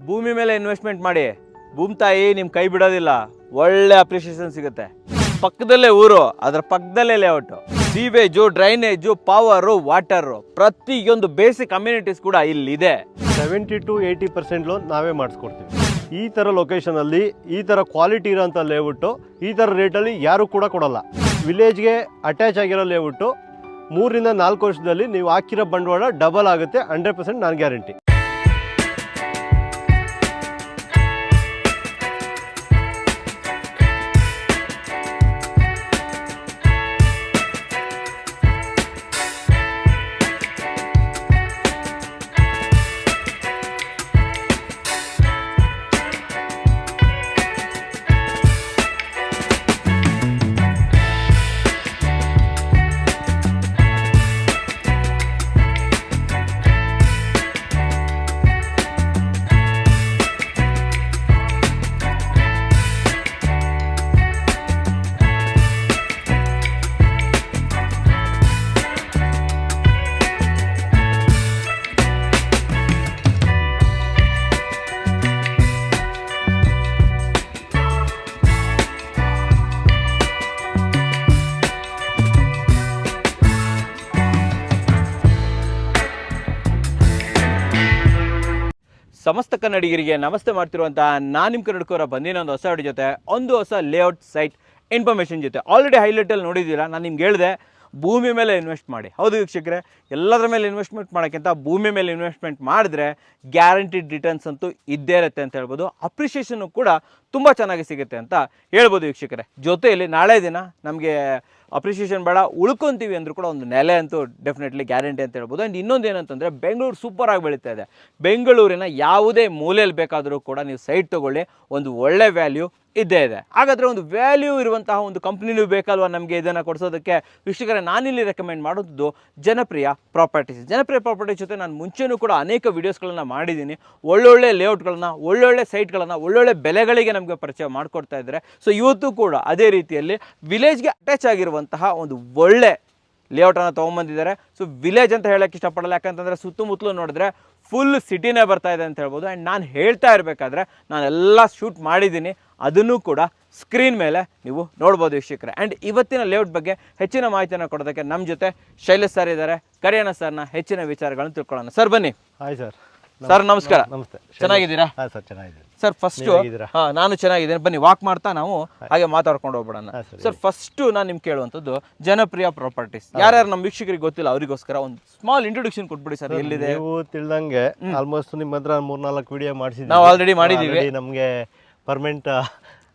ಭೂಮಿ ಮೇಲೆ ಇನ್ವೆಸ್ಟ್ಮೆಂಟ್ ಮಾಡಿ, ಭೂಮಿ ತಾಯಿ ನಿಮ್ಮ ಕೈ ಬಿಡೋದಿಲ್ಲ, ಒಳ್ಳೆ ಅಪ್ರಿಷಿಯೇಷನ್ ಸಿಗುತ್ತೆ. ಪಕ್ಕದಲ್ಲೇ ಊರು, ಅದರ ಪಕ್ಕದಲ್ಲೇ ಲೇಔಟು, ಸೀವೇಜು, ಡ್ರೈನೇಜು, ಪವರು, ವಾಟರು, ಪ್ರತಿಯೊಂದು ಬೇಸಿಕ್ ಕಮ್ಯುನಿಟೀಸ್ ಕೂಡ ಇಲ್ಲಿದೆ. 70 to 80% ಲೋನ್ ನಾವೇ ಮಾಡಿಸ್ಕೊಡ್ತೀವಿ. ಈ ಥರ ಲೊಕೇಶನಲ್ಲಿ ಈ ಥರ ಕ್ವಾಲಿಟಿ ಇರೋಂಥ ಲೇಔಟು ಈ ಥರ ರೇಟಲ್ಲಿ ಯಾರೂ ಕೂಡ ಕೊಡೋಲ್ಲ. ವಿಲೇಜ್ಗೆ ಅಟ್ಯಾಚ್ ಆಗಿರೋ ಲೇಔಟು 3 ರಿಂದ 4 ವರ್ಷದಲ್ಲಿ ನೀವು ಹಾಕಿರೋ ಬಂಡವಾಳ ಡಬಲ್ ಆಗುತ್ತೆ. 100% ನಾನು ಗ್ಯಾರಂಟಿ. ಸಮಸ್ತ ಕನ್ನಡಿಗರಿಗೆ ನಮಸ್ತೆ ಮಾಡ್ತಿರುವಂತಹ ನಾನು ನಿಮ್ಮ ಕನ್ನಡಕರ ಬಂದಿನ ಒಂದು ಹೊಸ ವಿಡಿಯೋ ಜೊತೆ, ಒಂದು ಹೊಸ ಲೇಔಟ್ ಸೈಟ್ ಇನ್ಫಾರ್ಮೇಷನ್ ಜೊತೆ. ಆಲ್ರೆಡಿ ಹೈಲೈಟಲ್ಲಿ ನೋಡಿದ್ದೀರಾ, ನಾನು ನಿಮ್ಗೆ ಹೇಳಿದೆ ಭೂಮಿ ಮೇಲೆ ಇನ್ವೆಸ್ಟ್ ಮಾಡಿ. ಹೌದು ವೀಕ್ಷಕರೇ, ಎಲ್ಲದರ ಮೇಲೆ ಇನ್ವೆಸ್ಟ್ಮೆಂಟ್ ಮಾಡೋಕ್ಕಿಂತ ಭೂಮಿ ಮೇಲೆ ಇನ್ವೆಸ್ಟ್ಮೆಂಟ್ ಮಾಡಿದ್ರೆ ಗ್ಯಾರಂಟಿಡ್ ರಿಟರ್ನ್ಸ್ ಅಂತೂ ಇದ್ದೇ ಇರುತ್ತೆ ಅಂತ ಹೇಳ್ಬೋದು. ಅಪ್ರಿಷಿಯೇಷನ್ನು ಕೂಡ ತುಂಬ ಚೆನ್ನಾಗಿ ಸಿಗುತ್ತೆ ಅಂತ ಹೇಳ್ಬೋದು ವೀಕ್ಷಕರೇ. ಜೊತೆಯಲ್ಲಿ ನಾಳೆ ದಿನ ನಮಗೆ ಅಪ್ರಿಷಿಯೇಷನ್ ಬೇಡ, ಉಳ್ಕೊತೀವಿ ಅಂದರೂ ಕೂಡ ಒಂದು ನೆಲೆ ಅಂತೂ ಡೆಫಿನೆಟ್ಲಿ ಗ್ಯಾರಂಟಿ ಅಂತ ಹೇಳ್ಬೋದು. ಆ್ಯಂಡ್ ಇನ್ನೊಂದು ಏನಂತಂದರೆ, ಬೆಂಗಳೂರು ಸೂಪರಾಗಿ ಬೆಳೀತಾ ಇದೆ. ಬೆಂಗಳೂರಿನ ಯಾವುದೇ ಮೂಲೆಯಲ್ಲಿ ಬೇಕಾದರೂ ಕೂಡ ನೀವು ಸೈಟ್ ತೊಗೊಳ್ಳಿ, ಒಂದು ಒಳ್ಳೆ ವ್ಯಾಲ್ಯೂ ಇದ್ದೇ ಇದೆ. ಹಾಗಾದರೆ ಒಂದು ವ್ಯಾಲ್ಯೂ ಇರುವಂತಹ ಒಂದು ಕಂಪ್ನಿನೂ ಬೇಕಲ್ವ ನಮಗೆ ಇದನ್ನು ಕೊಡಿಸೋದಕ್ಕೆ. ವೀಕ್ಷಕರೇ, ನಾನಿಲ್ಲಿ ರೆಕಮೆಂಡ್ ಮಾಡೋದು ಜನಪ್ರಿಯ ಪ್ರಾಪರ್ಟೀಸ್. ಜನಪ್ರಿಯ ಪ್ರಾಪರ್ಟೀಸ್ ಜೊತೆ ನಾನು ಮುಂಚೆನೂ ಕೂಡ ಅನೇಕ ವೀಡಿಯೋಸ್ಗಳನ್ನು ಮಾಡಿದ್ದೀನಿ. ಒಳ್ಳೊಳ್ಳೆ ಲೇಔಟ್ಗಳನ್ನು, ಒಳ್ಳೊಳ್ಳೆ ಸೈಟ್ಗಳನ್ನು, ಒಳ್ಳೊಳ್ಳೆ ಬೆಲೆಗಳಿಗೆ ನಮಗೆ ಪರಿಚಯ ಮಾಡಿಕೊಡ್ತಾ ಇದ್ದಾರೆ. ಸೊ ಇವತ್ತು ಕೂಡ ಅದೇ ರೀತಿಯಲ್ಲಿ ವಿಲೇಜ್ಗೆ ಅಟ್ಯಾಚ್ ಆಗಿರುವಂತಹ ಒಂದು ಒಳ್ಳೆ ಲೇಔಟನ್ನು ತೊಗೊಂಬಂದಿದ್ದಾರೆ. ಸೊ ವಿಲೇಜ್ ಅಂತ ಹೇಳೋಕ್ಕೆ ಇಷ್ಟಪಡಲ್ಲ, ಯಾಕಂತಂದರೆ ಸುತ್ತಮುತ್ತಲು ನೋಡಿದ್ರೆ ಫುಲ್ ಸಿಟಿನೇ ಬರ್ತಾ ಇದೆ ಅಂತ ಹೇಳ್ಬೋದು. ಆ್ಯಂಡ್ ನಾನು ಹೇಳ್ತಾ ಇರಬೇಕಾದ್ರೆ ನಾನೆಲ್ಲ ಶೂಟ್ ಮಾಡಿದ್ದೀನಿ, ಅದನ್ನು ಕೂಡ ಸ್ಕ್ರೀನ್ ಮೇಲೆ ನೀವು ನೋಡ್ಬೋದು ವೀಕ್ಷಕರೇ. ಆ್ಯಂಡ್ ಇವತ್ತಿನ ಲೇಔಟ್ ಬಗ್ಗೆ ಹೆಚ್ಚಿನ ಮಾಹಿತಿಯನ್ನು ಕೊಡೋದಕ್ಕೆ ನಮ್ಮ ಜೊತೆ ಶೈಲೇಶ್ ಸರ್ ಇದ್ದಾರೆ. ಕರೆಯೋಣ ಸರ್ನ, ಹೆಚ್ಚಿನ ವಿಚಾರಗಳನ್ನು ತಿಳ್ಕೊಳ್ಳೋಣ. ಸರ್ ಬನ್ನಿ. Hi sir. ಸರ್ ನಮಸ್ಕಾರ. ನಮಸ್ತೆ. ಚೆನ್ನಾಗಿದ್ದೀರಾ? ಹಾಂ ಸರ್, ಚೆನ್ನಾಗಿದೆ ಸರ್. ಫಸ್ಟು ನಾನು ಚೆನ್ನಾಗಿದ್ದೇನೆ, ಬನ್ನಿ ವಾಕ್ ಮಾಡ್ತಾ ನಾವು ಹಾಗೆ ಮಾತಾಡ್ಕೊಂಡು ಹೋಗ್ಬಿಡೋಣ. ಸರ್, ಫಸ್ಟು ನಾನು ನಿಮ್ಗೆ ಕೇಳುವಂಥದ್ದು ಜನಪ್ರಿಯ ಪ್ರಾಪರ್ಟೀಸ್. ಯಾರ್ಯಾರು ನಮ್ಮ ವೀಕ್ಷಕರಿಗೆ ಗೊತ್ತಿಲ್ಲ ಅವರಿಗೋಸ್ಕರ ಒಂದು ಸ್ಮಾಲ್ ಇಂಟ್ರೊಡಕ್ಷನ್ ಕೊಟ್ಬಿಡಿ ಸರ್. ಎಲ್ಲಿದೆ? ನೀವು ತಿಳಿದಂಗೆ ಆಲ್ಮೋಸ್ಟ್ ನಿಮ್ಮ ಹತ್ರ 3-4 ವಿಡಿಯೋ ಮಾಡಿಸಿದ್ದೀವಿ. ನಾವು ಆಲ್ರೆಡಿ ಮಾಡಿದ್ದೀವಿ. ನಮಗೆ ಪರ್ಮನೆಂಟ್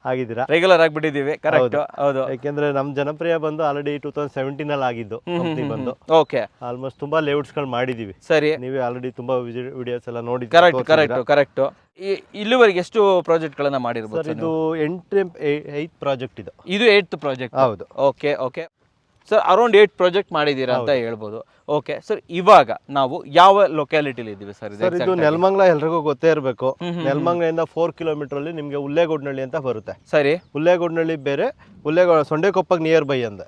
ಆಗಿದ್ದೀರಾ, ರೆಗ್ಯುಲರ್ ಆಗಿಬಿಟ್ಟಿದ್ದೀವಿ. ಕರೆಕ್ಟ್, ಹೌದು. ಯಾಕೆಂದ್ರೆ ನಮ್ಮ ಜನಪ್ರಿಯ ಬಂದು ಆಲ್ರೆಡಿ 2017 ಆಗಿದ್ದು ಕಂಪ್ನಿ ಬಂದು. ಓಕೆ. ಆಲ್ಮೋಸ್ಟ್ ತುಂಬಾ ಲೇಔಟ್ಸ್ ಗಳು ಮಾಡಿದೀವಿ. ಸರಿ. ನೀವೇ ಆಲ್ರೆಡಿ ತುಂಬಾ ವಿಡಿಯೋಸ್ ಎಲ್ಲ ನೋಡಿ. ಕರೆಕ್ಟ್. ಇಲ್ಲಿವರೆಗೆ ಎಷ್ಟು ಪ್ರಾಜೆಕ್ಟ್ ಗಳನ್ನ ಮಾಡಿರ್ಬೋದು ಸರ್? ಇದು 8th ಪ್ರಾಜೆಕ್ಟ್ ಇದು. ಇದು 8th ಪ್ರಾಜೆಕ್ಟ್. ಹೌದು. ಓಕೆ ಸರ್, ಅರೌಂಡ್ 8 ಪ್ರಾಜೆಕ್ಟ್ ಮಾಡಿದ್ದೀರಾ ಅಂತ ಹೇಳ್ಬೋದು. ಓಕೆ ಸರ್, ಇವಾಗ ನಾವು ಯಾವ ಲೊಕ್ಯಾಲಿಟಿಲಿ ಇದ್ದೀವಿ ಸರ್? ಸರ್, ಇದು ನೆಲಮಂಗಲ ಎಲ್ರಿಗೂ ಗೊತ್ತೇ ಇರಬೇಕು. ನೆಲಮಂಗಲದಿಂದ 4 ಕಿಲೋಮೀಟರ್ ಅಲ್ಲಿ ನಿಮ್ಗೆ ಉಲ್ಲೇಗೋಡ್ನಳ್ಳಿ ಅಂತ ಬರುತ್ತೆ. ಸರಿ. ಉಲ್ಲೇಗೋಡ್ನಳ್ಳಿ ಬೇರೆ, ಸೊಂಡೆಕೊಪ್ಪಗೆ ನಿಯರ್ ಬೈ ಅಂದೆ.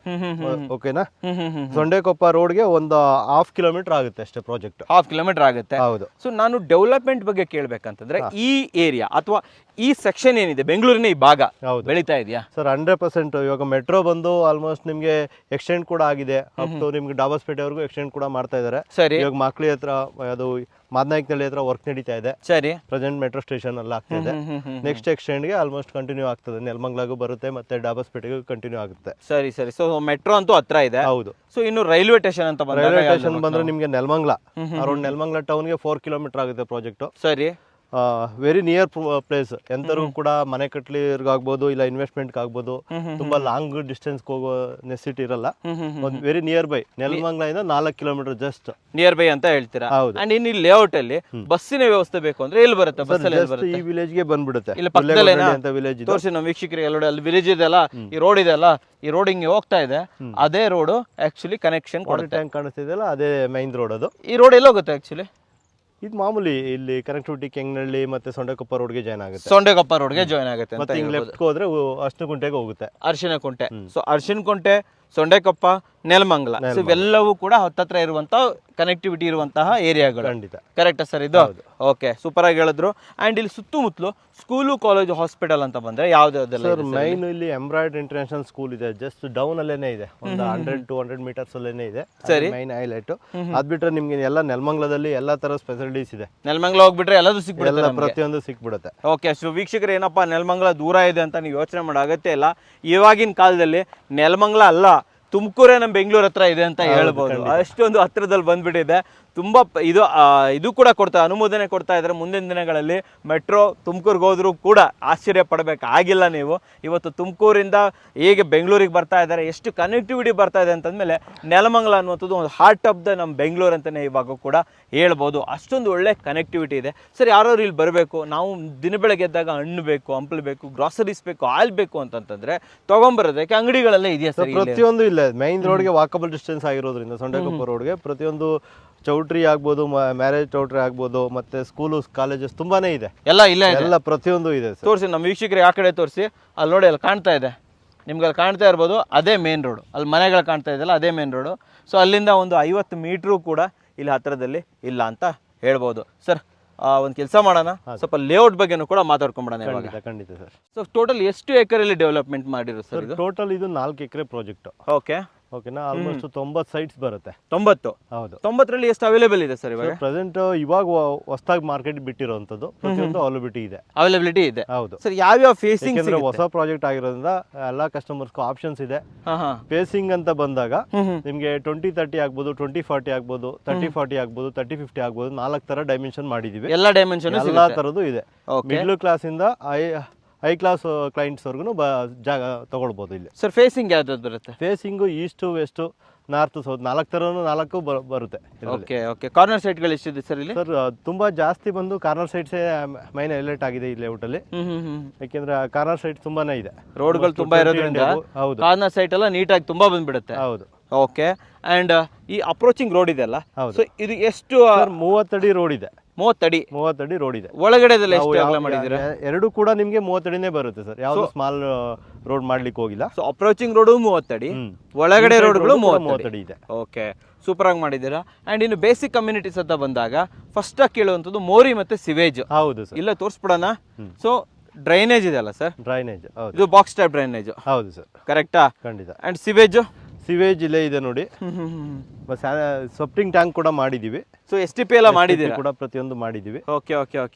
ಓಕೆನಾ? ಸೊಂಡೆಕೊಪ್ಪ ರೋಡ್ಗೆ ಒಂದು 1/2 ಕಿಲೋಮೀಟರ್ ಆಗುತ್ತೆ ಅಷ್ಟೇ ಪ್ರಾಜೆಕ್ಟ್. 1/2 ಕಿಲೋಮೀಟರ್ ಆಗುತ್ತೆ. ಹೌದು. ಸೊ ನಾನು ಡೆವಲಪ್ಮೆಂಟ್ ಬಗ್ಗೆ ಕೇಳ್ಬೇಕಂತಂದ್ರೆ, ಈ ಏರಿಯಾ ಅಥವಾ ಈ ಸೆಕ್ಷನ್ ಏನಿದೆ, ಬೆಂಗಳೂರಿನ ಈ ಭಾಗ ಬೆಳೀತಾ ಇದೆಯಾ ಸರ್? 100%. ಇವಾಗ ಮೆಟ್ರೋ ಬಂದು ಆಲ್ಮೋಸ್ಟ್ ನಿಮ್ಗೆ ಎಕ್ಸ್ಟೆಂಡ್ ಕೂಡ ಆಗಿದೆ. ಅಪ್ ಟು ನಿಮ್ಗೆ ಡಾಬಸ್ಪೇಟೆವರೆಗೂ ಎಕ್ಸ್ಟೆಂಡ್ ಕೂಡ ಮಾಡ್ತಾ ಇದ್ದಾರೆ. ಸರಿ. ಇವಾಗ ಮಕ್ಳಿ ಹತ್ರ ಅದು ಮಾದನಾಯಕನಹಳ್ಳಿ ಹತ್ರ ವರ್ಕ್ ನಡೀತಾ ಇದೆ. ಸರಿ. ಪ್ರೆಸೆಂಟ್ ಮೆಟ್ರೋ ಸ್ಟೇಷನ್ ಅಲ್ಲಿ ಆಗ್ತಾ ಇದೆ. ನೆಕ್ಸ್ಟ್ ಎಕ್ಸ್ಟೆಂಡ್ ಗೆ ಆಲ್ಮೋಸ್ಟ್ ಕಂಟಿನ್ಯೂ ಆಗ್ತದೆ. ನೆಲಮಂಗಲಾಗೂ ಬರುತ್ತೆ, ಮತ್ತೆ ಡಾಬಸ್ಪೇಟೆಗೂ ಕಂಟಿನ್ಯೂ ಆಗುತ್ತೆ. ಸರಿ. ಸೊ ಮೆಟ್ರೋ ಅಂತೂ ಹತ್ರ ಇದೆ. ಹೌದು. ಸೊ ಇನ್ನು ರೈಲ್ವೆ ಸ್ಟೇಷನ್ ಅಂತ ಬಂದ್ರೆ, ರೈಲ್ವೆ ಸ್ಟೇಷನ್ ಬಂದ್ರೆ ನಿಮ್ಗೆ ನೆಲಮಂಗಲ ಅರೌಂಡ್ ನೆಲಮಂಗಲ ಟೌನ್ಗೆ 4 ಕಿಲೋಮೀಟರ್ ಆಗುತ್ತೆ ಪ್ರಾಜೆಕ್ಟ್. ಸರಿ. Very near place. ಎಂತರೂ ಕೂಡ ಮನೆ ಕಟ್ಲಿರ್ಗಾಗ್ಬೋದು, ಇಲ್ಲ ಇನ್ವೆಸ್ಟ್ಮೆಂಟ್ ಆಗ್ಬೋದು. ತುಂಬಾ ಲಾಂಗ್ ಡಿಸ್ಟೆನ್ಸ್ ಹೋಗೋ ನೆಸಿಟಿ ಇರಲ್ಲ. ಒಂದು ವೆರಿ ನಿಯರ್ ಬೈ. ನೆಲಮಂಗಲದಿಂದ 4 ಕಿಲೋಮೀಟರ್ ಜಸ್ಟ್ ನಿಯರ್ ಬೈ ಅಂತ ಹೇಳ್ತೀರಾ? ಹೌದು. ಅಂಡ್ ಇನ್ನು ಲೇಔಟ್ ಅಲ್ಲಿ ಬಸ್ಸಿನ ವ್ಯವಸ್ಥೆ ಬೇಕು ಅಂದ್ರೆ ಎಲ್ಲಿ ಬರುತ್ತೆ? ಬಸ್ ಈ ವಿಲೇಜ್ ಗೆ ಬಂದ್ಬಿಡುತ್ತೆ. ಇಲ್ಲ ಪಕ್ಕದಲ್ಲೇ ಅಂತ ವಿಲೇಜ್ ತೋರಿಸಿ ನಮ್ಮ ವೀಕ್ಷಕರಿಗೆ. ಅಲ್ಲಿ ವಿಲೇಜ್ ಇದೆಲ್ಲ, ಈ ರೋಡ್ ಇದೆಲ್ಲ, ಈ ರೋಡ್ ಹಿಂಗೆ ಹೋಗ್ತಾ ಇದೆ. ಅದೇ ರೋಡ್ ಆಕ್ಚುಲಿ ಕನೆಕ್ಷನ್ ಟ್ಯಾಂಕ್ ಕಾಣಿಸ್ತಿದೆಯಲ್ಲ, ಅದೇ ಮೈನ್ ರೋಡ್. ಅದು ಈ ರೋಡ್ ಎಲ್ಲ ಹೋಗುತ್ತೆ ಆಕ್ಚುಲಿ? ಇದು ಮಾಮೂಲಿ ಇಲ್ಲಿ ಕನೆಕ್ಟಿವಿಟಿ ಕೆಂಗನಹಳ್ಳಿ ಮತ್ತೆ ಸೊಂಡೆಕೊಪ್ಪ ರೋಡ್ಗೆ ಜಾಯ್ನ್ ಆಗುತ್ತೆ. ಸೊಂಡೆಕೊಪ್ಪ ರೋಡ್ಗೆ ಜಾಯ್ನ್ ಆಗುತ್ತೆ. ಮತ್ತೆ ಹಿಂಗ್ ಲೆಫ್ಟ್ ಹೋದ್ರೆ ಅರ್ಶಿನಕುಂಟೆಗೆ ಹೋಗುತ್ತೆ. ಅರ್ಶಿನಕುಂಟೆ. ಸೊ ಅರ್ಶಿನಕುಂಟೆ, ಸೊಂಡೆಕೊಪ್ಪ, ನೆಲಮಂಗಲ, ಸೊ ಇವೆಲ್ಲವೂ ಕೂಡ ಹತ್ತತ್ರ ಇರುವಂತ ಕನೆಕ್ಟಿವಿಟಿ ಇರುವಂತಹ ಏರಿಯಾಗಳು. ಖಂಡಿತ ಕರೆಕ್ಟಾ ಸರ್ ಇದು? ಓಕೆ, ಸೂಪರ್ ಆಗಿ ಹೇಳಿದ್ರು. ಅಂಡ್ ಇಲ್ಲಿ ಸುತ್ತಮುತ್ತಲು ಸ್ಕೂಲು, ಕಾಲೇಜು, ಹಾಸ್ಪಿಟಲ್ ಅಂತ ಬಂದ್ರೆ ಯಾವ್ದಾವ್ದೆಲ್ಲ ಸರ್ ಮೈನ್ ಇಲ್ಲಿ ಎಂಬ್ರಾಯ್ಡ್ ಇಂಟರ್ನ್ಯಾಷನಲ್ ಸ್ಕೂಲ್ ಇದೆ, ಜಸ್ಟ್ ಡೌನ್ ಅಲ್ಲೇನೆ ಇದೆ, ಒಂದು 100-200 ಮೀಟರ್ಸ್ ಅಲ್ಲೇನೆ ಇದೆ. ಸರಿ, ಮೈನ್ ಹೈಲೈಟ್ ಅದ್ ಬಿಟ್ರೆ ನಿಮ್ಗೆ ಎಲ್ಲ ನೆಲಮಂಗಲದಲ್ಲಿ ಎಲ್ಲಾ ತರ ಫೆಸಿಲಿಟೀಸ್ ಇದೆ. ನೆಲಮಂಗಲ ಹೋಗ್ಬಿಟ್ರೆ ಎಲ್ಲದೂ ಸಿಕ್ಬಿಡುತ್ತೆ, ಪ್ರತಿಯೊಂದು ಸಿಕ್ಬಿಡುತ್ತೆ. ಓಕೆ, ಸೊ ವೀಕ್ಷಕರು ಏನಪ್ಪಾ ನೆಲಮಂಗಲ ದೂರ ಇದೆ ಅಂತ ನೀವು ಯೋಚನೆ ಮಾಡೋ ಅಗತ್ಯ ಇಲ್ಲ. ಇವಾಗಿನ ಕಾಲದಲ್ಲಿ ನೆಲಮಂಗಲ ಅಲ್ಲ, ತುಮಕೂರೇ ನಮ್ಮ ಬೆಂಗಳೂರು ಹತ್ರ ಇದೆ ಅಂತ ಹೇಳ್ಬೋದು. ಅಷ್ಟೊಂದು ಹತ್ರದಲ್ಲಿ ಬಂದ್ಬಿಟ್ಟಿದೆ. ತುಂಬ ಇದು ಕೂಡ ಅನುಮೋದನೆ ಕೊಡ್ತಾ ಇದ್ದಾರೆ. ಮುಂದಿನ ದಿನಗಳಲ್ಲಿ ಮೆಟ್ರೋ ತುಮಕೂರಿಗೆ ಹೋದ್ರೂ ಕೂಡ ಆಶ್ಚರ್ಯ ಪಡಬೇಕಾಗಿಲ್ಲ ನೀವು. ಇವತ್ತು ತುಮಕೂರಿಂದ ಹೇಗೆ ಬೆಂಗಳೂರಿಗೆ ಬರ್ತಾ ಇದ್ದಾರೆ, ಎಷ್ಟು ಕನೆಕ್ಟಿವಿಟಿ ಬರ್ತಾ ಇದೆ ಅಂತಂದಮೇಲೆ ನೆಲಮಂಗಲ ಅನ್ನುವಂಥದ್ದು ಒಂದು ಹಾರ್ಟ್ ಆಫ್ ದ ನಮ್ಮ ಬೆಂಗಳೂರು ಅಂತಲೇ ಇವಾಗ ಕೂಡ ಹೇಳ್ಬೋದು. ಅಷ್ಟೊಂದು ಒಳ್ಳೆ ಕನೆಕ್ಟಿವಿಟಿ ಇದೆ. ಸರ್, ಯಾರು ಇಲ್ಲಿ ಬರಬೇಕು, ನಾವು ದಿನ ಬೆಳಗ್ಗೆ ಎದ್ದಾಗ ಹಣ್ಣು ಬೇಕು, ಹಂಪಲು ಬೇಕು, ಗ್ರಾಸರೀಸ್ ಬೇಕು, ಆಯಿಲ್ ಬೇಕು ಅಂತಂತಂದ್ರೆ ತೊಗೊಂಬರೋದಕ್ಕೆ ಅಂಗಡಿಗಳೆಲ್ಲ ಇದೆಯಾ ಸರ್? ಪ್ರತಿಯೊಂದು ಇಲ್ಲ, ಮೈನ್ ರೋಡ್ಗೆ ವಾಕಬಲ್ ಡಿಸ್ಟೆನ್ಸ್ ಆಗಿರೋದ್ರಿಂದ ಸೊಂಡೆಕೊಪ್ಪ ರೋಡ್ಗೆ ಪ್ರತಿಯೊಂದು ಚೌಟ್ರಿ ಆಗ್ಬೋದು, ಮ್ಯಾರೇಜ್ ಚೌಟ್ರಿ ಆಗ್ಬೋದು, ಮತ್ತೆ ಸ್ಕೂಲು ಕಾಲೇಜಸ್ ತುಂಬಾನೇ ಇದೆ. ಎಲ್ಲ ಪ್ರತಿಯೊಂದು ಇದೆ. ತೋರಿಸಿ ನಮ್ಮ ವೀಕ್ಷಕರಿಗೆ ಆ ಕಡೆ ತೋರಿಸಿ. ಅಲ್ಲಿ ನೋಡಿ, ಅಲ್ಲಿ ಕಾಣ್ತಾ ಇದೆ ನಿಮ್ಗೆ, ಅಲ್ಲಿ ಕಾಣ್ತಾ ಇರ್ಬೋದು, ಅದೇ ಮೇನ್ ರೋಡು. ಅಲ್ಲಿ ಮನೆಗಳು ಕಾಣ್ತಾ ಇದೆಯಲ್ಲ, ಅದೇ ಮೇನ್ ರೋಡು. ಸೊ ಅಲ್ಲಿಂದ ಒಂದು 50 ಮೀಟ್ರು ಕೂಡ ಇಲ್ಲಿ ಹತ್ರದಲ್ಲಿ ಇಲ್ಲ ಅಂತ ಹೇಳ್ಬೋದು. ಸರ್, ಒಂದು ಕೆಲಸ ಮಾಡೋಣ, ಸ್ವಲ್ಪ ಲೇಔಟ್ ಬಗ್ಗೆನೂ ಕೂಡ ಮಾತಾಡ್ಕೊಂಡ್ಬಿಡೋಣ. ಖಂಡಿತ ಸರ್. ಸೊ ಟೋಟಲ್ ಎಷ್ಟು ಎಕರೆಲ್ಲಿ ಡೆವಲಪ್ಮೆಂಟ್ ಮಾಡಿರೋ ಸರ್ ಇದು? ಟೋಟಲ್ ಇದು 4 ಎಕರೆ ಪ್ರಾಜೆಕ್ಟ್. ಓಕೆನಾ, ಆಲ್ಮೋಸ್ಟ್ 90 ಸೈಟ್ಸ್ ಬರುತ್ತೆ. 90? ಹೌದು. 90ರಲ್ಲಿ ಎಷ್ಟು ಅವೈಲೇಬಲ್ ಇದೆ ಸರ್ ಇವಾಗ? ಪ್ರೆಸೆಂಟ್ ಇವಾಗ ಹೊಸದಾಗಿ ಮಾರ್ಕೆಟ್ ಬಿಟ್ಟಿರೋಂಥದ್ದು ಪ್ರತಿಯೊಂದು ಅವೈಲಬಿಲಿಟಿ ಇದೆ. ಹೌದು ಸರ್. ಯಾವ್ಯಾವ ಫೇಸಿಂಗ್? ಹೊಸ ಪ್ರಾಜೆಕ್ಟ್ ಆಗಿರೋದ್ರಿಂದ ಎಲ್ಲಾ ಕಸ್ಟಮರ್ಸ್ ಆಪ್ಷನ್ಸ್ ಇದೆ. ಫೇಸಿಂಗ್ ಅಂತ ಬಂದಾಗ ನಿಮ್ಗೆ 2030 ಆಗ್ಬೋದು, 2040 ಆಗ್ಬೋದು, 3040 ಆಗ್ಬೋದು, 3050 ಆಗ್ಬೋದು, 4 ತರ ಡೈಮೆನ್ಷನ್ ಮಾಡಿದೀವಿ. ಎಲ್ಲಾ ಡೈಮೆನ್ಷನ್ ಎಲ್ಲಾ ತರದ್ದು ಇದೆ. ಮಿಡ್ಲ್ ಕ್ಲಾಸ್ ಇಂದ ಹೈ ಕ್ಲಾಸ್ ಕ್ಲೈಂಟ್ಸ್ ವರ್ಗು ಜಾಗ ತಗೊಳ್ಬಹುದು ಇಲ್ಲಿ. ಸರ್, ಫೇಸಿಂಗ್ ಯಾವ್ದು ಬರುತ್ತೆ? Facing east, west, north, south 4 ತರನು 4 ಬರುತ್ತೆ. ಓಕೆ. ಕಾರ್ನರ್ ಸೈಟ್ಗಳು ಎಷ್ಟಿದೆ ಸರ್ ಇಲ್ಲಿ? ಸರ್, ತುಂಬಾ ಜಾಸ್ತಿ ಬಂದು ಕಾರ್ನರ್ ಸೈಟ್ಸ್ ಮೈನ್ ಹೈಲೈಟ್ ಆಗಿದೆ ಈ ಲೇಔಟ್ ಅಲ್ಲಿ. ಯಾಕೆಂದ್ರೆ ಕಾರ್ನರ್ ಸೈಟ್ ತುಂಬಾನೇ ಇದೆ, ರೋಡ್ಗಳು ತುಂಬಾ ಇರೋದ್ರಿಂದ ಕಾರ್ನರ್ ಸೈಟ್ ಎಲ್ಲ ನೀಟಾಗಿ ತುಂಬಾ ಬಂದ್ಬಿಡುತ್ತೆ. ಹೌದು. ಓಕೆ. ಅಂಡ್ ಈ ಅಪ್ರೋಚಿಂಗ್ ರೋಡ್ ಇದೆಲ್ಲ, ಸೊ ಇದು ಎಷ್ಟು? 30 ಅಡಿ ರೋಡ್ ಇದೆ. 30 ಅಡಿ ರೋಡ್ ಇದೆ. ಒಳಗಡೆ ಎಷ್ಟು ಅಗಲ ಮಾಡಿದ್ದೀರಾ? ಎರಡು ಕೂಡ ನಿಮ್ಗೆ 30 ಅಡಿನೇ ಬರುತ್ತೆ ಸರ್, ಯಾವ್ದು ಸ್ಮಾಲ್ ರೋಡ್ ಮಾಡ್ಲಿಕ್ಕೆ ಹೋಗಿಲ್ಲ. ಸೊ ಅಪ್ರೋಚಿಂಗ್ ರೋಡ್ 30 ಅಡಿ, ಒಳಗಡೆ ರೋಡ್ಗಳು 30 ಅಡಿ ಇದೆ. ಓಕೆ, ಸೂಪರ್ ಆಗಿ ಮಾಡಿದ್ದೀರಾ. ಅಂಡ್ ಇನ್ನು ಬೇಸಿಕ್ ಕಮ್ಯುನಿಟೀಸ್ ಅಂತ ಬಂದಾಗ ಫಸ್ಟ್ ಆಗಿ ಕೇಳುವಂಥದ್ದು ಮೋರಿ ಮತ್ತೆ ಸಿವೇಜ್. ಹೌದು ಸರ್. ಇಲ್ಲ ತೋರಿಸ್ಬಿಡೋಣ. ಸೊ ಡ್ರೈನೇಜ್ ಇದೆ ಅಲ್ಲ ಸರ್? ಡ್ರೈನೇಜ್, ಇದು ಬಾಕ್ಸ್ ಟೈಪ್ ಡ್ರೈನೇಜ್. ಹೌದು ಸರ್. ಕರೆಕ್ಟಾ? ಖಂಡಿತ. ಅಂಡ್ ಸಿವೇಜ್ ಇಲ್ಲೇ ಇದೆ ನೋಡಿ. ಸೆಪ್ಟಿಂಗ್ ಟ್ಯಾಂಕ್ ಕೂಡ ಮಾಡಿದೀವಿ. ಸೊ STP ಎಲ್ಲ ಮಾಡಿದೀರಾ? ಕೂಡ ಪ್ರತಿಯೊಂದು ಮಾಡಿದೀವಿ. ಓಕೆ.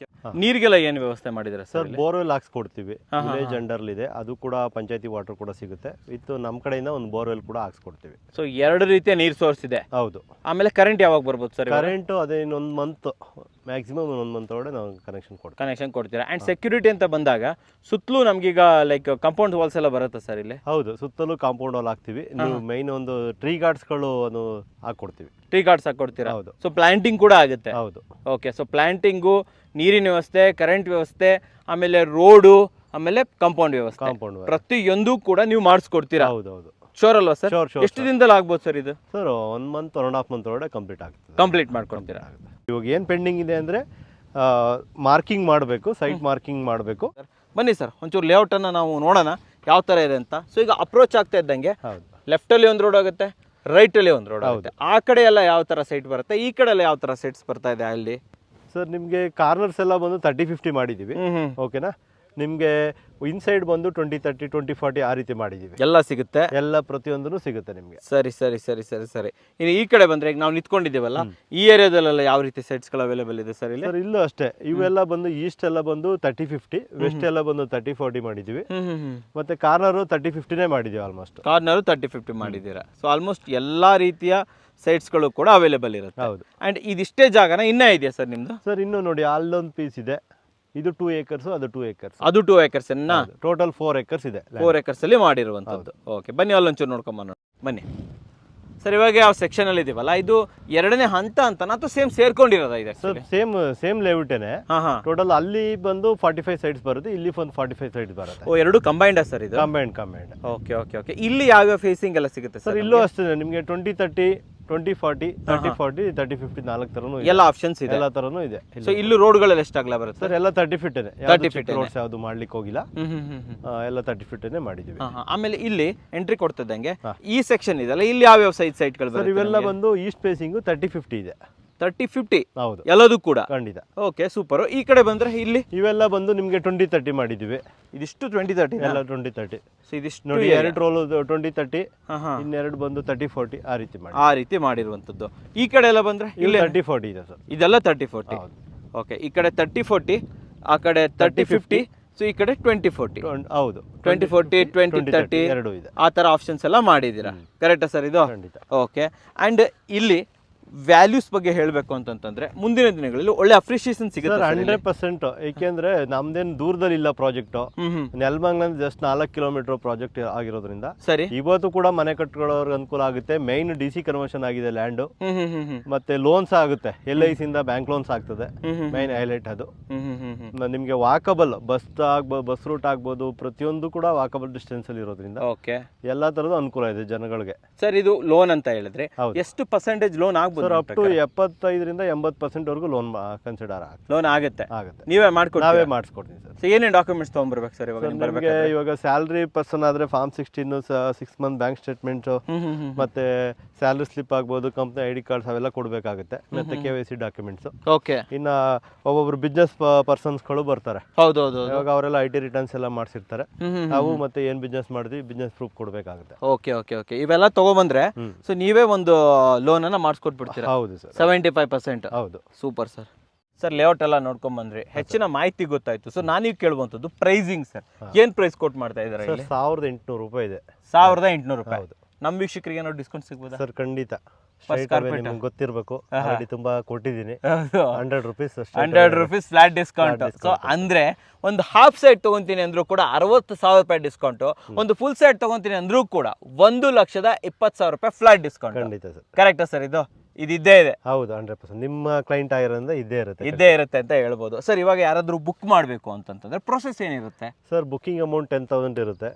ನೀರಿಗೆಲ್ಲ ಏನು ವ್ಯವಸ್ಥೆ ಮಾಡಿದಿರಾ ಸರ್? ಬೋರ್ವೆಲ್ ಹಾಕ್ಸ್ಕೊಡ್ತೀವಿ. ವಿಲೇಜ್ ಅಂಡರ್ ಇದೆ, ಅದು ಕೂಡ ಪಂಚಾಯತಿ ವಾಟರ್ ಕೂಡ ಸಿಗುತ್ತೆ. ವಿತ್ ನಮ್ಮ ಕಡೆಯಿಂದ ಒಂದು ಬೋರ್ವೆಲ್ ಕೂಡ ಹಾಕ್ಸ್ಕೊಡ್ತೀವಿ. ಸೊ 2 ರೀತಿಯ ನೀರ್ ಸೋರ್ಸ್ ಇದೆ. ಹೌದು. ಆಮೇಲೆ ಕರೆಂಟ್ ಯಾವಾಗ ಬರ್ಬೋದು ಸರ್? ಕರೆಂಟ್ ಅದೇ ಇನ್ನೊಂದು ಮಂತ್, ಮ್ಯಾಕ್ಸಿಮಮ್ 1 ಮಂತ್ ಒಳಗಡೆ ನಾವು ಕನೆಕ್ಷನ್ ಕೊಡ್ತೀರಾ. ಅಂಡ್ ಸೆಕ್ಯೂರಿಟಿ ಅಂತ ಬಂದಾಗ ಸುತ್ತಲೂ ನಮ್ಗೀಗ ಲೈಕ್ ಕಾಂಪೌಂಡ್ ವಾಲ್ಸ್ ಎಲ್ಲ ಬರುತ್ತೆ ಸರ್ ಇಲ್ಲಿ? ಹೌದು, ಸುತ್ತಲೂ ಕಾಂಪೌಂಡ್ ವಾಲ್ ಹಾಕ್ತಿವಿ. ನೀವು ಮೈನ್ ಒಂದು ಟ್ರೀ ಗಾರ್ಡ್ಸ್ಗಳು ಹಾಕೊಡ್ತೀವಿ. ಟ್ರೀ ಗಾರ್ಡ್ಸ್ ಹಾಕೊಡ್ತೀರಾ? ಹೌದು. ಸೊ ಪ್ಲಾಂಟಿಂಗ್ ಕೂಡ ಆಗುತ್ತೆ? ಹೌದು. ಓಕೆ. ಸೊ ಪ್ಲಾಂಟಿಂಗು, ನೀರಿನ ವ್ಯವಸ್ಥೆ, ಕರೆಂಟ್ ವ್ಯವಸ್ಥೆ, ಆಮೇಲೆ ರೋಡು, ಆಮೇಲೆ ಕಾಂಪೌಂಡ್ ವ್ಯವಸ್ಥೆ, ಪ್ರತಿಯೊಂದು ಕೂಡ ನೀವು ಮಾಡಿಸ್ಕೊಡ್ತೀರಾ? ಹೌದು. ಶೋರ್ ಅಲ್ವಾ ಸರ್? ಎಷ್ಟು ದಿನದಲ್ಲಿ ಆಗ್ಬೋದು ಸರ್ ಇದು? ಸರ್ 1 ಮಂತ್ 1.5 ಮಂತ್ ಒಳಗಡೆ ಕಂಪ್ಲೀಟ್ ಮಾಡ್ಕೊಡ್ತೀರಾ? ಇವಾಗ ಏನ್ ಪೆಂಡಿಂಗ್ ಇದೆ ಅಂದ್ರೆ ಮಾರ್ಕಿಂಗ್ ಮಾಡಬೇಕು, ಸೈಟ್ ಮಾರ್ಕಿಂಗ್ ಮಾಡಬೇಕು. ಬನ್ನಿ ಸರ್, ಒಂಚೂರು ಲೇಔಟ್ ಅನ್ನ ನಾವು ನೋಡೋಣ ಯಾವ ತರ ಇದೆ ಅಂತ. ಸೊ ಈಗ ಅಪ್ರೋಚ್ ಆಗ್ತಾ ಇದ್ದಂಗೆ ಲೆಫ್ಟ್ ಅಲ್ಲಿ ಒಂದು ರೋಡ್ ಆಗುತ್ತೆ, ರೈಟ್ ಅಲ್ಲಿ ಒಂದು ರೋಡ್ ಆಗುತ್ತೆ. ಆ ಕಡೆ ಎಲ್ಲ ಯಾವ ತರ ಸೈಟ್ ಬರುತ್ತೆ, ಈ ಕಡೆ ಎಲ್ಲ ಯಾವ ತರ ಸೈಟ್ಸ್ ಬರ್ತಾ ಇದೆ ಅಲ್ಲಿ? ಸರ್, ನಿಮ್ಗೆ ಕಾರ್ನರ್ಸ್ ಎಲ್ಲ ಬಂದು 30-50 ಮಾಡಿದೀವಿ. ಓಕೆನಾ? ನಿಮ್ಗೆ ಇನ್ಸೈಡ್ ಬಂದು 20-30, 20-40 ಆ ರೀತಿ ಮಾಡಿದೀವಿ. ಎಲ್ಲ ಸಿಗುತ್ತೆ? ಎಲ್ಲ ಪ್ರತಿಯೊಂದೂ ಸಿಗುತ್ತೆ ನಿಮ್ಗೆ. ಸರಿ. ಇನ್ನು ಈ ಕಡೆ ಬಂದ್ರೆ ಈಗ ನಾವು ನಿಂತ್ಕೊಂಡಿದ್ದೀವಲ್ಲ, ಈ ಏರಿಯಾದಲ್ಲೆಲ್ಲ ಯಾವ ರೀತಿ ಸೈಟ್ಸ್ ಗಳು ಅವೈಲೇಬಲ್ ಇದೆ ಸರ್ ಇಲ್ಲಿ? ಸರ್, ಇಲ್ಲೂ ಅಷ್ಟೇ. ಇವೆಲ್ಲ ಬಂದು ಈಸ್ಟ್ ಎಲ್ಲ ಬಂದು 30-50, ವೆಸ್ಟ್ ಎಲ್ಲ ಬಂದು 30-40 ಮಾಡಿದೀವಿ. ಮತ್ತೆ ಕಾರ್ನರ್ 30-50ನೇ ಮಾಡಿದೀವಿ. ಆಲ್ಮೋಸ್ಟ್ ಕಾರ್ನರ್ 30-50 ಮಾಡಿದ್ದೀರಾ. ಸೊ ಆಲ್ಮೋಸ್ಟ್ ಎಲ್ಲಾ ರೀತಿಯ ಸೈಟ್ಸ್ ಗಳು ಕೂಡ ಅವೈಲೇಬಲ್ ಇರುತ್ತೆ. ಹೌದು. ಅಂಡ್ ಇದಿಷ್ಟೇ ಜಾಗನ ಇನ್ನೂ ಇದೆಯಾ ಸರ್ ನಿಮ್ದು? ಸರ್, ಇನ್ನು ನೋಡಿ, ಅಲ್ಲೊಂದು ಪೀಸ್ ಇದೆ, ಇದು 2 acres, ಅದು 2 acres. ಅದು 2 acres ಟೋಟಲ್ 4 acres ಇದೆ. 4 acres ಅಲ್ಲಿ ಮಾಡಿರುವಂತದ್ದು. ಓಕೆ, ಬನ್ನಿ ಅಲ್ಲೊಂಚೂರು ನೋಡ್ಕೊಂಬ. ಬನ್ನಿ ಸರ್, ಇವಾಗ ಯಾವ ಸೆಕ್ಷನ್ ಅಲ್ಲಿ ಇದೀವಲ್ಲ, ಇದು 2ನೇ ಹಂತ ಅಂತನಾ ಅಥವಾ ಸೇಮ್ ಸೇರ್ಕೊಂಡಿರೋದ ಇದೆ? Sir, same ಲೇಔಟೇನೆ. ಟೋಟಲ್ ಅಲ್ಲಿ ಬಂದು 45 ಸೈಟ್ಸ್ ಬರುತ್ತೆ, ಇಲ್ಲಿ ಒಂದು 45 ಸೈಟ್ಸ್ ಬರುತ್ತೆ. ಓ, ಎರಡು ಕಂಬೈಂಡ್ ಸರ್ ಇದು? ಕಂಬೈಂಡ್. ಓಕೆ. ಇಲ್ಲಿ ಯಾವ ಫೇಸಿಂಗ್ ಎಲ್ಲ ಸಿಗುತ್ತೆ ಸರ್? ಇಲ್ಲೂ ಅಷ್ಟೇ ನಿಮಗೆ 20-30, 20-40 30-40 30-50 4 ಥರನೂ ಎಲ್ಲ ಆಪ್ಷನ್ಸ್ ಇದೆ, ಎಲ್ಲ ಥರನೂ ಇದೆ. ಸೊ ಇಲ್ಲಿ ರೋಡ್ಗಳೆಲ್ಲ ಎಷ್ಟಾಗಲ ಬರುತ್ತೆ ಸರ್ ಎಲ್ಲ 30 ಫೀಟೇನೆ, 30 feet ರೋಡ್ಸ್ ಯಾವುದು ಮಾಡ್ಲಿಕ್ಕೆ ಹೋಗಿಲ್ಲ, ಎಲ್ಲ 30 ಫೀಟೇನೆ ಮಾಡಿದ್ದೀವಿ. ಆಮೇಲೆ ಇಲ್ಲಿ ಎಂಟ್ರಿ ಕೊಡ್ತಿದ್ದಂಗೆ ಈ ಸೆಕ್ಷನ್ ಇದೆಲ್ಲ, ಇಲ್ಲಿ ಯಾವ್ಯಾವ ಸೈಟ್ಗಳು ಸರ್ ಇವೆಲ್ಲ ಬಂದು ಈಸ್ಟ್ ಫೇಸಿಂಗ್ 30-50 ಇದೆ, 30-50 ಹೌದು ಎಲ್ಲದೂ ಕೂಡ ಖಂಡಿತ. Okay super. ಈ ಕಡೆ ಬಂದ್ರೆ ಇಲ್ಲಿ ಇವೆಲ್ಲ ಬಂದು ನಿಮಗೆ 20-30 ಮಾಡಿದ್ದೀವಿ, ಇದಿಷ್ಟು 20-30 ಎಲ್ಲ 20-30. ಸೊ ಇದಿಷ್ಟು ನೋಡಿ 2 ರೋಲ್ 20-30, ಇನ್ನೆರಡು ಬಂದು 30-40 ಆ ರೀತಿ ಮಾಡಿ, ಆ ರೀತಿ ಮಾಡಿರುವಂತದ್ದು. ಈ ಕಡೆ ಎಲ್ಲ ಬಂದ್ರೆ ಇಲ್ಲಿ 30-40 ಇದೆ ಸರ್, ಇದೆಲ್ಲ 30-40. ಓಕೆ, ಈ ಕಡೆ 30-40, ಆ ಕಡೆ 30-50, ಸೊ ಈ ಕಡೆ 20-40. ಹೌದು 20-40 20-30 ಎರಡು ಇದೆ, ಆ ಥರ ಆಪ್ಷನ್ಸ್ ಎಲ್ಲ ಮಾಡಿದ್ದೀರಾ, ಕರೆಕ್ಟಾ ಸರ್ ಇದು? ಖಂಡಿತ. ಓಕೆ, ಆ್ಯಂಡ್ ಇಲ್ಲಿ ವ್ಯಾಲ್ಯೂಸ್ ಬಗ್ಗೆ ಹೇಳಬೇಕು ಅಂತಂತಂದ್ರೆ ಮುಂದಿನ ದಿನಗಳಲ್ಲಿ ಒಳ್ಳೆ ಅಪ್ರಿಷಿಯೇಷನ್ ಸಿಗುತ್ತೆ ಸರ್ 100%. ಏಕೆಂದ್ರೆ ನಮ್ದೇನು ದೂರದಲ್ಲಿ ಇಲ್ಲ project, Nelamangala just 4 kilometre project ಆಗಿರೋದ್ರಿಂದ ಸರಿ ಇವತ್ತು ಕೂಡ ಮನೆ ಕಟ್ಕೊಳ್ಳೋರ್ಗೆ ಅನುಕೂಲ ಆಗುತ್ತೆ. ಮೈನ್ DC ಕನ್ವರ್ಷನ್ ಆಗಿದೆ ಲ್ಯಾಂಡು, ಮತ್ತೆ ಲೋನ್ಸ್ ಆಗುತ್ತೆ, LIC ಇಂದ ಬ್ಯಾಂಕ್ ಲೋನ್ಸ್ ಆಗ್ತದೆ, ಮೈನ್ ಹೈಲೈಟ್ ಅದು. ನಿಮಗೆ ವಾಕಬಲ್ ಬಸ್ ರೂಟ್ ಆಗ್ಬೋದು, ಪ್ರತಿಯೊಂದು ಕೂಡ ವಾಕಬಲ್ ಡಿಸ್ಟೆನ್ಸ್ ಅಲ್ಲಿ ಇರೋದ್ರಿಂದ ಓಕೆ ಎಲ್ಲಾ ತರದ ಅನುಕೂಲ ಇದೆ ಜನಗಳಿಗೆ. ಸರ್ ಇದು ಲೋನ್ ಅಂತ ಹೇಳಿದ್ರೆ ಎಷ್ಟು ಪರ್ಸೆಂಟೇಜ್ ಲೋನ್ ಆಗ್ಬೋದು? ಸರ್ ಅಪ್ ಟು 75% 80% ವರೆಗೂ ಲೋನ್ ಕನ್ಸಿಡರ್ ಲೋನ್ ಆಗುತ್ತೆ, ಆಗುತ್ತೆ. ನೀವೇ ಮಾಡ್ಕೊಡ್ತೀವಿ? ನಾವೇ ಮಾಡಿಸ್ಕೊಡ್ತೀವಿ ಸರ್. ಸೊ ಏನೇನು ಡಾಕ್ಯುಮೆಂಟ್ಸ್ ತೊಗೊಂಡ್ಬರ್ಬೇಕು ಸರ್ ಇವಾಗ? ನಿಮಗೆ ಇವಾಗ ಸ್ಯಾಲ್ರಿ ಪರ್ಸನ್ ಆದ್ರೆ ಫಾರ್ಮ್ 16 6 ಮಂತ್ ಬ್ಯಾಂಕ್ ಸ್ಟೇಟ್ಮೆಂಟ್, ಮತ್ತೆ ಸ್ಯಾಲ್ರಿ ಸ್ಲಿಪ್ ಆಗ್ಬೋದು, ಕಂಪ್ನಿ ID ಕಾರ್ಡ್ಸ್ ಅವೆಲ್ಲ ಕೊಡಬೇಕಾಗುತ್ತೆ, ಮತ್ತೆ KYC ಡಾಕ್ಯುಮೆಂಟ್ಸ್. ಓಕೆ, ಇನ್ನ ಒಬ್ಬೊಬ್ರು ಬಿಸ್ನೆಸ್ ಪರ್ಸನ್ಸ್ಗಳು ಬರ್ತಾರೆ, ಹೌದೌದು, ಇವಾಗ ಅವರೆಲ್ಲ IT ರಿಟರ್ನ್ಸ್ ಎಲ್ಲ ಮಾಡಿಸಿರ್ತಾರೆ, ನಾವು ಮತ್ತೆ ಏನ್ ಬಿಸ್ನೆಸ್ ಮಾಡಿದ್ವಿ ಬಿಸ್ನೆಸ್ ಪ್ರೂಫ್ ಕೊಡಬೇಕಾಗುತ್ತೆ. ಓಕೆ ಓಕೆ ಓಕೆ, ಇವೆಲ್ಲ ತಗೊಬಂದ್ರೆ ಸೊ ನೀವೇ ಒಂದು ಲೋನ್ ಅನ್ನ ಮಾಡಿಸ್ಕೊಟ್ಬಿಡ್ತೀರಾ? ಹೌದು ಸರ್, 75%. ಹೌದು. Super sir. ಸರ್ ಲೇಔಟ್ ಎಲ್ಲ ನೋಡ್ಕೊಂಡ್ ಬಂದ್ರಿ, ಹೆಚ್ಚಿನ ಮಾಹಿತಿ ಗೊತ್ತಾಯ್ತು. ಸೊ ನಾನೀಗ ಕೇಳುವಂಥದ್ದು ಪ್ರೈಸಿಂಗ್ ಸರ್, ಏನ್ ಪ್ರೈಸ್ ಕೊಟ್ ಮಾಡ್ತಾ ಇದ್ದಾರೆ? 1800 ರೂಪಾಯಿ ಇದೆ. 1800 ರೂಪಾಯಿ. ಹೌದು. ನಮ್ಮ ವೀಕ್ಷಕರಿಗೆ ಏನೋ ಡಿಸ್ಕೌಂಟ್ ಸಿಗ್ಬೋದಾ ಸರ್? ಖಂಡಿತ, ನಿಮ್ಗೆ ಗೊತ್ತಿರ್ಬೇಕು, ಆಲ್ರೆಡಿ ತುಂಬಾ ಕೊಟ್ಟಿದ್ದೀನಿ. 100 rupees 100 rupees flat discount. So ಅಂದ್ರೆ ಒಂದು ಹಾಫ್ ಸೆಟ್ ತಗೊಂತೀನಿ ಅಂದ್ರೂ ಕೂಡ 60,000 ರೂಪಾಯಿ ಡಿಸ್ಕೌಂಟ್, ಒಂದು ಫುಲ್ ಸೆಟ್ ತಗೊಂತೀನಿ ಅಂದ್ರೂ ಕೂಡ 1,20,000 ರೂಪಾಯಿ ಫ್ಲಾಟ್ ಡಿಸ್ಕೌಂಟ್. ಖಂಡಿತ ಸರ್. ಕರೆಕ್ಟಾ ಸರ್? ಇದು ಇದ್ದೇ ಇದೆ. ಹೌದು, 100% ನಿಮ್ಮ ಕ್ಲೈಂಟ್ ಆಗಿರೋದ್ರಿಂದ ಇದ್ದೇ ಇರುತ್ತೆ ಅಂತ ಹೇಳ್ಬೋದು. ಸರ್ ಇವಾಗ ಯಾರಾದ್ರೂ ಬುಕ್ ಮಾಡಬೇಕು ಅಂತಂತಂದ್ರೆ ಪ್ರೊಸೆಸ್ ಏನಿರುತ್ತೆ? ಸರ್ ಬುಕಿಂಗ್ ಅಮೌಂಟ್ 10,000 ಇರುತ್ತೆ,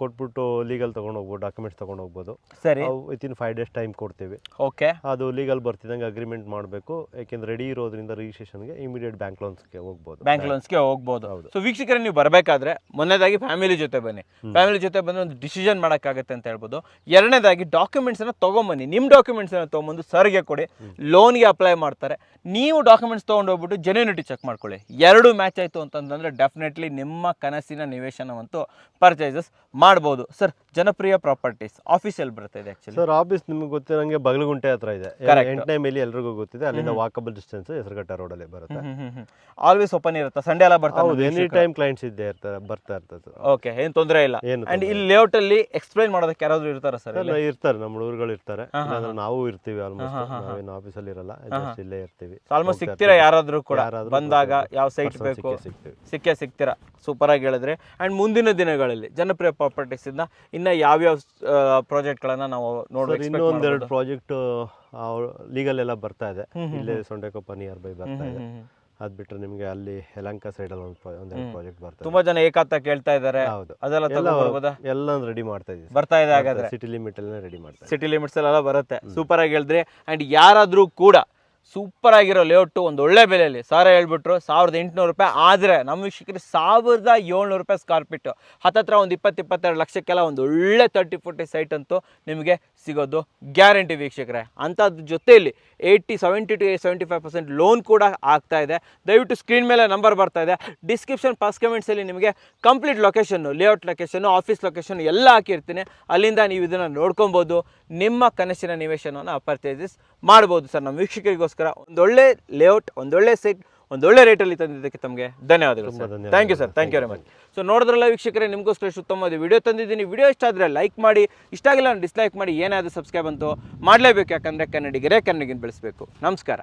ಕೊಟ್ಬಿಟ್ಟು ಲೀಗಲ್ ತಗೊಂಡು ಹೋಗ್ಬೋದು, ಡಾಕ್ಯುಮೆಂಟ್ಸ್ ತಗೊಂಡು ಹೋಗ್ಬೋದು. ಸರಿ, ವಿತಿನ್ 5 days ಟೈಮ್ ಕೊಡ್ತೀವಿ. ಓಕೆ, ಅದು ಲೀಗಲ್ ಬರ್ತಿದಂಗೆ ಅಗ್ರಿಮೆಂಟ್ ಮಾಡಬೇಕು, ಯಾಕೆಂದ್ರೆ ರೆಡಿ ಇರೋದ್ರಿಂದ ರಿಜಿಸ್ಟ್ರೇಷನ್ಗೆ ಇಮಿಡಿಯೇಟ್ ಬ್ಯಾಂಕ್ ಲೋನ್ಸ್ಗೆ ಹೋಗ್ಬೋದು. ಸೊ ವೀಕ್ಷಕರೇ, ನೀವು ಬರಬೇಕಾದ್ರೆ ಮೊದಲನೇದಾಗಿ ಫ್ಯಾಮಿಲಿ ಜೊತೆ ಬನ್ನಿ. ಫ್ಯಾಮಿಲಿ ಜೊತೆ ಬಂದ್ರೆ ಒಂದು ಡಿಸಿಷನ್ ಮಾಡೋಕ್ಕಾಗತ್ತೆ ಅಂತ ಹೇಳ್ಬೋದು. ಎರಡನೇದಾಗಿ ಡಾಕ್ಯುಮೆಂಟ್ಸ್ ಅನ್ನ ತಗೊಂಬನ್ನಿ. ನಿಮ್ಮ ಡಾಕ್ಯುಮೆಂಟ್ಸ್ ಅನ್ನ ತಗೊಂಬಂದು ಸರ್ಗೆ ಕೊಡಿ, ಲೋನ್ಗೆ ಅಪ್ಲೈ ಮಾಡ್ತಾರೆ. ನೀವು ಡಾಕ್ಯುಮೆಂಟ್ಸ್ ತೊಗೊಂಡು ಹೋಗ್ಬಿಟ್ಟು ಜೆನ್ಯೂನಿಟಿ ಚೆಕ್ ಮಾಡ್ಕೊಳ್ಳಿ. ಎರಡು ಮ್ಯಾಚ್ ಆಯಿತು ಅಂತಂದ್ರೆ ಡೆಫಿನೆಟ್ಲಿ ನಿಮ್ಮ ಕನಸಿನ ನಿವೇಶನವಂತೂ ಪರ್ಚೇಸಸ್ ಮಾಡ್ಬೋದು. ಸರ್ ಜನಪ್ರಿಯ ಪ್ರಾಪರ್ಟೀಸ್ ಆಫೀಸ್ ಎಲ್ಲಿ ಬರುತ್ತೆ ಇದೆ? ಆಕ್ಚುಲಿ ಸರ್ ಆಫೀಸ್ ನಿಮ್ಗೆ ಗೊತ್ತಿರಂಗೆ ಬಗಲಗುಂಟೆ ಹತ್ರ ಇದೆ, 8ನೇ ಮೈಲಿ ಎಲ್ರಿಗೂ ಗೊತ್ತಿದೆ, ಅಲ್ಲಿಂದ ವಾಕಬಲ್ ಡಿಸ್ಟೆನ್ಸ್ ಹೆಸರುಘಟ್ಟ ರೋಡಲ್ಲಿ ಬರುತ್ತೆ. ಆಲ್ವೇಸ್ ಓಪನ್ ಇರುತ್ತೆ, ಸಂಡೇ ಎಲ್ಲ ಬರ್ತಾರೆ? ಹೌದು, ಎನಿ ಟೈಮ್ ಕ್ಲೈಂಟ್ಸ್ ಇದ್ದೇ ಇರ್ತಾರೆ, ಬರ್ತಾ ಇರ್ತದೆ. ಓಕೆ, ಏನು ತೊಂದರೆ ಇಲ್ಲ. ಅಂಡ್ ಇಲ್ಲಿ ಲೇಔಟ್ ಅಲ್ಲಿ ಎಕ್ಸ್ಪ್ಲೈನ್ ಮಾಡೋದಕ್ಕೆ ಯಾರಾದ್ರೂ ಇರ್ತಾರ ಸರ್? ಇರ್ತಾರೆ, ನಮ್ಮ ಹುಡುಗರುಗಳು ಇರ್ತಾರೆ, ನಾವು ಇರ್ತೀವಿ. ಆಲ್ಮೋಸ್ಟ್ ನಾವೇನು ಆಫೀಸಲ್ಲಿ ಇರಲ್ಲ, ಜಸ್ಟ್ ಇಲ್ಲೇ ಇರ್ತೀವಿ. ಆಲ್ಮೋಸ್ಟ್ ಸಿಗ್ತೀರಾ ಯಾರಾದ್ರೂ ಕೂಡ ಬಂದಾಗ? ಯಾವ ಸೈಟ್ ಬೇಕು ಸಿಗ್ತೀರಾ. ಸೂಪರ್ ಆಗಿ ಹೇಳಿದ್ರೆ. ಅಂಡ್ ಮುಂದಿನ ದಿನಗಳಲ್ಲಿ ಜನಪ್ರಿಯ ಪ್ರಾಪರ್ಟೀಸ್ ಇಂದ ಇನ್ನ ಯಾವ್ಯಾವ ಪ್ರಾಜೆಕ್ಟ್ ಗಳನ್ನ ನಾವು ನೋಡೋದು? ಇನ್ನೂ ಒಂದೆರಡು ಪ್ರಾಜೆಕ್ಟ್ ಲೀಗಲ್ ಎಲ್ಲ ಬರ್ತಾ ಇದೆ, ಇಲ್ಲೇ ಸೊಂಡೆಕೊಪ್ಪ ನಿಯರ್ ಬೈ ಬರ್ತಾ ಇದೆ. ಅದ್ ಬಿಟ್ರೆ ನಿಮ್ಗೆ ಅಲ್ಲಿ ಯಲಹಂಕ ಸೈಡ್ ಅಲ್ಲಿ ಒಂದೆರಡು ಪ್ರಾಜೆಕ್ಟ್ ಬರ್ತಾ ಇದೆ. ತುಂಬಾ ಜನ ಏಕಾಂತ ಕೇಳ್ತಾ ಇದ್ದಾರೆ, ಅದೆಲ್ಲ ಎಲ್ಲ ರೆಡಿ ಮಾಡ್ತಾ ಇದೀವಿ, ಬರ್ತಾ ಇದೆ. ಹಾಗಾದ್ರೆ ಸಿಟಿ ಲಿಮಿಟ್ ಎಲ್ಲ ರೆಡಿ ಮಾಡ್ತಾ ಸಿಟಿ ಲಿಮಿಟ್ಸ್ ಎಲ್ಲ ಬರುತ್ತೆ. ಸೂಪರ್ ಆಗಿ ಹೇಳಿದ್ರಿ. ಅಂಡ್ ಯಾರಾದ್ರೂ ಕೂಡ ಸೂಪರ್ ಆಗಿರೋ ಲೇಔಟ್ ಒಂದು ಒಳ್ಳೆ ಬೆಲೆಯಲ್ಲಿ ಸಾರ ಹೇಳ್ಬಿಟ್ರು 1800 ರೂಪಾಯಿ. ಆದರೆ ನಮ್ಮ ವೀಕ್ಷಕರಿಗೆ 1700 ರೂಪಾಯಿ ಸ್ಕ್ವೇರ್ ಫೀಟ್, ಹತ್ತತ್ರ ಒಂದು 20-22 ಲಕ್ಷಕ್ಕೆಲ್ಲ ಒಂದು ಒಳ್ಳೆ 30-40 ಸೈಟ್ ಅಂತೂ ನಿಮಗೆ ಸಿಗೋದು ಗ್ಯಾರಂಟಿ ವೀಕ್ಷಕರೇ. ಅಂಥದ್ರ ಜೊತೆಯಲ್ಲಿ 70 to 75% ಲೋನ್ ಕೂಡ ಆಗ್ತಾ ಇದೆ. ದಯವಿಟ್ಟು ಸ್ಕ್ರೀನ್ ಮೇಲೆ ನಂಬರ್ ಬರ್ತಾ ಇದೆ, ಡಿಸ್ಕ್ರಿಪ್ಷನ್ ಫಸ್ಟ್ ಕಮೆಂಟ್ಸಲ್ಲಿ ನಿಮಗೆ complete location, layout location, office location ಎಲ್ಲ ಹಾಕಿರ್ತೀನಿ. ಅಲ್ಲಿಂದ ನೀವು ಇದನ್ನು ನೋಡ್ಕೊಬೋದು, ನಿಮ್ಮ ಕನಸಿನ ನಿವೇಶನವನ್ನು ಪರ್ಚೇಸಸ್ ಮಾಡ್ಬೋದು. ಸರ್ ನಮ್ಮ ವೀಕ್ಷಕರಿಗೋಸ್ಕರ ಒಂದೊಳ್ಳೆ ಲೇಔಟ್, ಒಂದೊಳ್ಳೆ ಸೈಟ್, ಒಂದೊಳ್ಳೆ ರೇಟಲ್ಲಿ ತಂದಿದ್ದಕ್ಕೆ ತಮಗೆ ಧನ್ಯವಾದಗಳು sir. Thank you sir, thank you very much. So ನೋಡಿದ್ರಲ್ಲ ವೀಕ್ಷಕರೇ, ನಿಮಗೋಸ್ಕರ ಉತ್ತಮವಾದ ವಿಡಿಯೋ ತಂದಿದ್ದೀನಿ. ವಿಡಿಯೋ ಇಷ್ಟ ಆದರೆ ಲೈಕ್ ಮಾಡಿ, ಇಷ್ಟ ಆಗಿಲ್ಲ ಡಿಸ್ಲೈಕ್ ಮಾಡಿ, ಏನಾದರೂ ಸಬ್ಸ್ಕ್ರೈಬ್ ಅಂತೂ ಮಾಡಲೇಬೇಕು. ಯಾಕಂದರೆ ಕನ್ನಡಿಗರೇ ಕನ್ನಡಿಗನ ಬೆಳೆಸಬೇಕು. ನಮಸ್ಕಾರ.